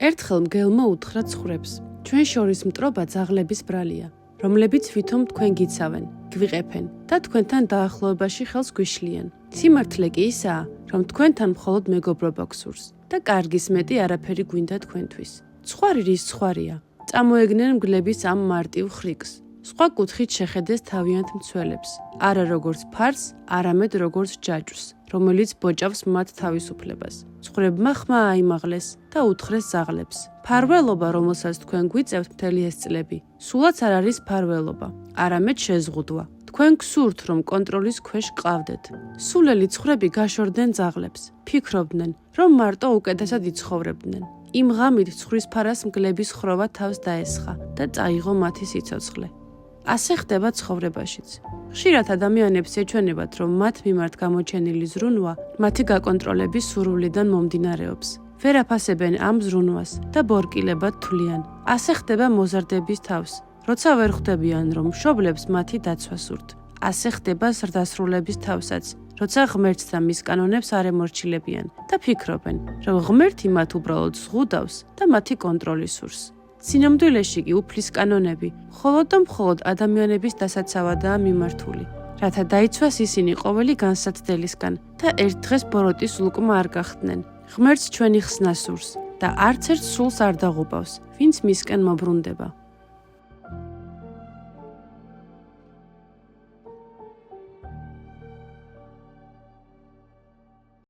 ერთხელ მგელმა უთხრა ცხვრებს: ჩვენ შორის მტრობა ძაღლების ბრალია, რომლებიც ვითომ თქვენ გიცავენ, გვიყეფენ და თქვენთან დაახლოებაში ხელს გვიშლიან. სიმართლე კი ისაა, რომ თქვენთან მხოლოდ მეგობრობა გსურს და კარგის მეტი არაფერი გვინდა თქვენთვის. ცხვარი რის ცხვარია, წამოეგნენ მგლების ამ მარტივ ხრიკს. სხვა კუთხით შეხედეს თავიანთ მცველებს, არა როგორც ფარს, არამედ როგორც ჯაჭვს, რომელიც ბოჭავს მათ თავისუფლებას. ცხვრებმა ხმა აიმაღლეს და უთხრეს ძაღლებს: ფარველობა, რომელსაც თქვენ გვიწევთ მთელი ეს წლები, სულაც არ არის ფარველობა, არამედ შეზღუდვა. თქვენ გსურთ, რომ კონტროლის ქვეშ გყავდეთ. სულელი ცხვრები გაშორდნენ ძაღლებს, ფიქრობდნენ, რომ მარტო უკეთესად იცხოვრებდნენ. იმ ღამით ცხვრის ფარას მგლების ხროვა თავს დაესხა და წაიღო მათი სიცოცხლე. ასე ხდება ცხოვრებაშიც. ხშირად ადამიანებს ეჩვენებათ, რომ მათ მიმართ გამოჩენილი ზრუნვა მათი გაკონტროლების სურვილიდან მომდინარეობს. ვერ აფასებენ ამ ზრუნვას და ბორკილებად თვლიან. ასე ხდება მოზარდების თავს, როცა ვერ ხვდებიან, რომ მშობლებს მათი დაცვა სურთ. ასე ხდება ზრდასრულების თავსაც, როცა ღმერთს და მის კანონებს არ ემორჩილებიან და ფიქრობენ, რომ ღმერთი მათ უბრალოდ ზღუდავს და მათი კონტროლის სურს. სინამდვილეში კი უფლის კანონები მხოლოდ და მხოლოდ ადამიანების დასაცავადაა მიმართული, რათა დაიცვას ისინი ყოველი განსაცდელისგან და ერთ დღეს ბოროტის ლუკმა არ გახდნენ. ღმერთს ჩვენი ხსნა სურს და არც ერთ სულს არ დაღუპავს, ვინც მისკენ მობრუნდება.